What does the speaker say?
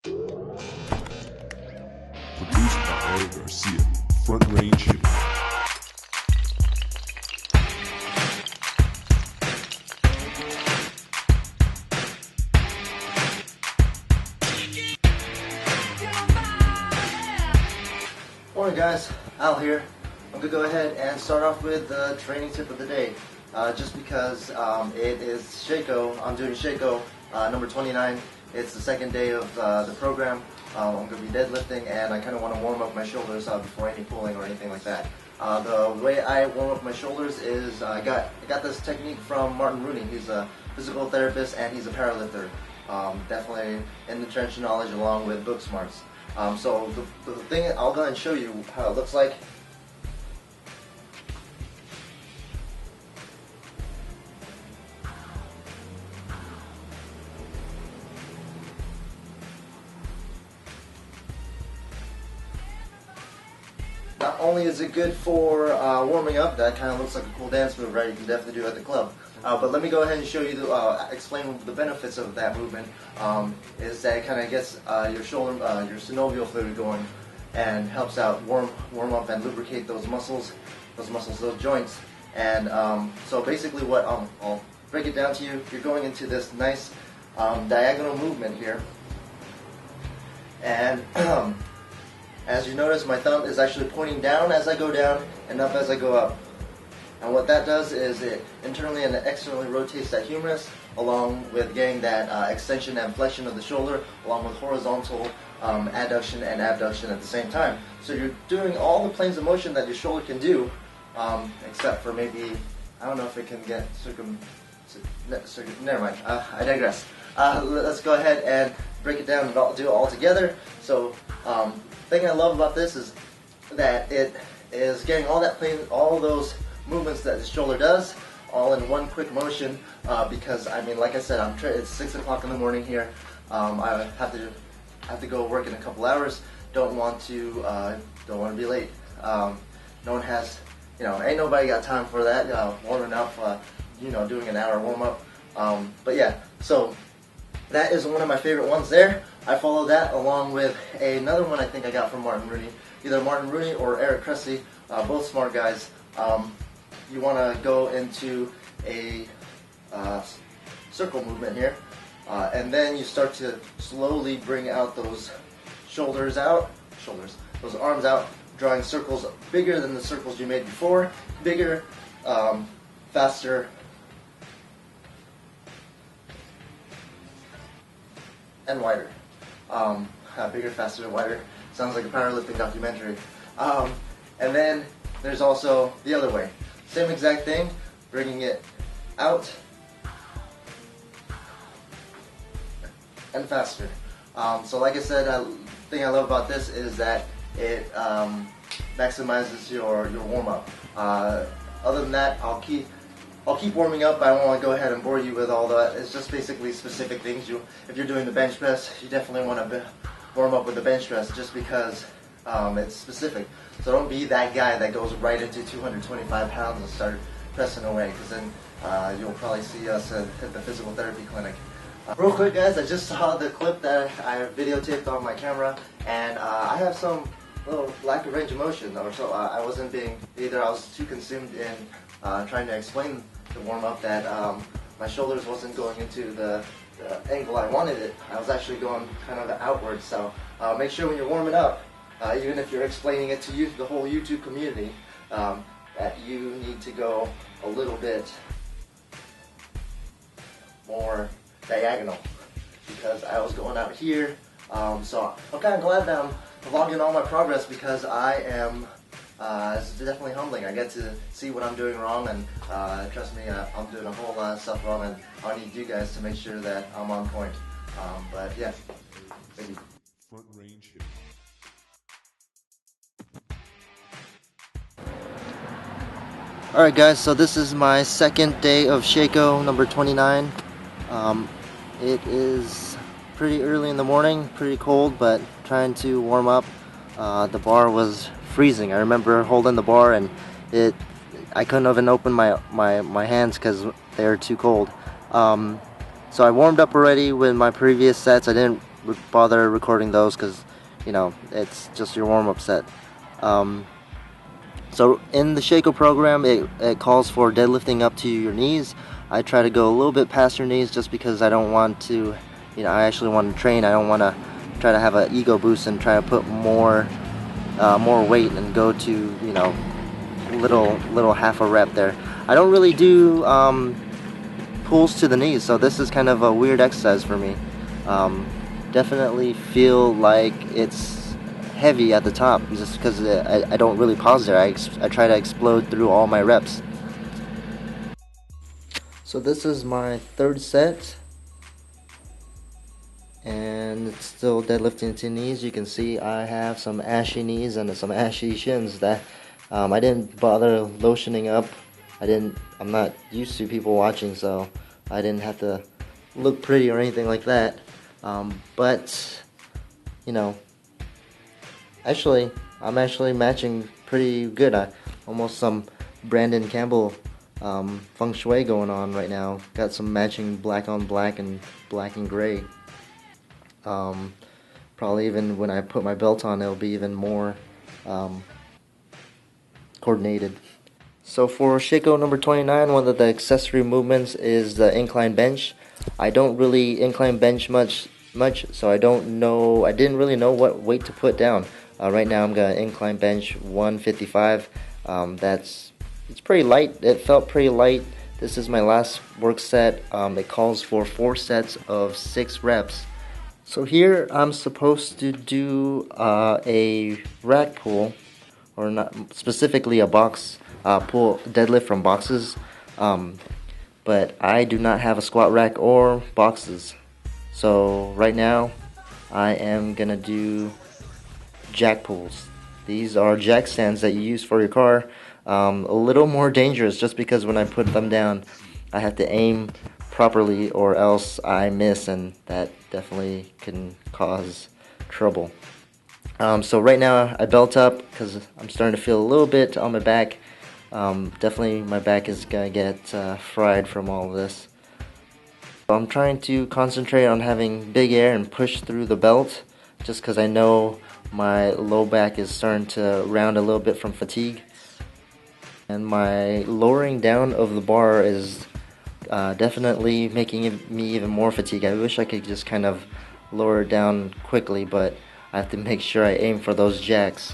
Produced by Eric Garcia, Front Range Hip. Morning guys, Al here. I'm going to go ahead and start off with the training tip of the day. Just because it is Sheiko, I'm doing Sheiko number 29. It's the second day of the program. I'm going to be deadlifting, and I kind of want to warm up my shoulders before any pulling or anything like that. The way I warm up my shoulders is I got this technique from Martin Rooney. He's a physical therapist and he's a powerlifter. Definitely in the trench knowledge along with book smarts. So the thing, I'll go ahead and show you how it looks like. Not only is it good for warming up, that kind of looks like a cool dance move, right? You can definitely do it at the club. But let me go ahead and show you, explain the benefits of that movement. Is that it kind of gets your shoulder, your synovial fluid going, and helps out warm up and lubricate those muscles, those joints. And so basically, what I'll break it down to you. You're going into this nice diagonal movement here, and as you notice, my thumb is actually pointing down as I go down and up as I go up. And what that does is it internally and externally rotates that humerus, along with getting that extension and flexion of the shoulder, along with horizontal adduction and abduction at the same time. So you're doing all the planes of motion that your shoulder can do, except for maybe, I don't know if it can get never mind, I digress. Let's go ahead and break it down and do it all together. So the thing I love about this is that it is getting all those movements that the shoulder does, all in one quick motion. Because I mean, like I said, it's 6 o'clock in the morning here. I have to go work in a couple hours. Don't want to be late. No one has, ain't nobody got time for that. Warming up, doing an hour warm up. But yeah, so that is one of my favorite ones there. I follow that along with another one I think I got from Martin Rooney, either Martin Rooney or Eric Cressy, both smart guys. You want to go into a circle movement here, and then you start to slowly bring out those those arms out, drawing circles bigger than the circles you made before, bigger, faster, and wider. Bigger, faster, and wider. Sounds like a powerlifting documentary. And then there's also the other way. Same exact thing, bringing it out and faster. So like I said, the thing I love about this is that it maximizes your warm-up. Other than that, I'll keep warming up. I don't want to go ahead and bore you with all that. It's just basically specific things. If you're doing the bench press, you definitely want to warm up with the bench press, just because it's specific. So don't be that guy that goes right into 225 pounds and start pressing away, because then you'll probably see us at the physical therapy clinic. Real quick guys, I just saw the clip that I videotaped on my camera, and I have some little lack of range of motion, or so I wasn't being, either I was too consumed in trying to explain the warm-up that my shoulders wasn't going into the angle I wanted it. I was actually going kind of outwards. So make sure when you're warming up, even if you're explaining it to the whole YouTube community, that you need to go a little bit more diagonal, because I was going out here. So I'm kind of glad that I'm vlogging all my progress, because I am, it's definitely humbling. I get to see what I'm doing wrong, and trust me, I'm doing a whole lot of stuff wrong, and I need you guys to make sure that I'm on point. But yeah, thank you. Front Range Hip. Alright guys, so this is my second day of Sheiko number 29. It is pretty early in the morning, pretty cold, but trying to warm up. The bar was freezing. I remember holding the bar, and I couldn't even open my hands because they were too cold. So I warmed up already with my previous sets. I didn't bother recording those because, you know, it's just your warm-up set. So in the Sheiko program, it calls for deadlifting up to your knees. I try to go a little bit past your knees just because I don't want to, you know, I actually want to train. I don't want to try to have an ego boost and try to put more weight and go to, you know, little half a rep there. I don't really do pulls to the knees, so this is kind of a weird exercise for me. Definitely feel like it's heavy at the top just because I don't really pause there. I try to explode through all my reps. So this is my third set, and it's still deadlifting to knees. You can see I have some ashy knees and some ashy shins that I didn't bother lotioning up. I'm not used to people watching, so I didn't have to look pretty or anything like that. But you know, I'm actually matching pretty good. Almost some Brandon Campbell feng shui going on right now. Got some matching black on black and black and gray. Probably even when I put my belt on, it'll be even more coordinated. So for Sheiko number 29, one of the accessory movements is the incline bench. I don't really incline bench much, so I didn't really know what weight to put down. Right now I'm gonna incline bench 155. It's pretty light. It felt pretty light. This is my last work set. It calls for 4 sets of 6 reps. So here I'm supposed to do a rack pull, or not specifically a box pull deadlift from boxes, but I do not have a squat rack or boxes. So right now I am gonna do jack pulls. These are jack stands that you use for your car. A little more dangerous just because when I put them down I have to aim properly or else I miss, and that definitely can cause trouble. So right now I belt up because I'm starting to feel a little bit on my back. Definitely my back is gonna get fried from all of this. So I'm trying to concentrate on having big air and push through the belt, just because I know my low back is starting to round a little bit from fatigue. And my lowering down of the bar is definitely making me even more fatigued. I wish I could just kind of lower it down quickly, but I have to make sure I aim for those jacks.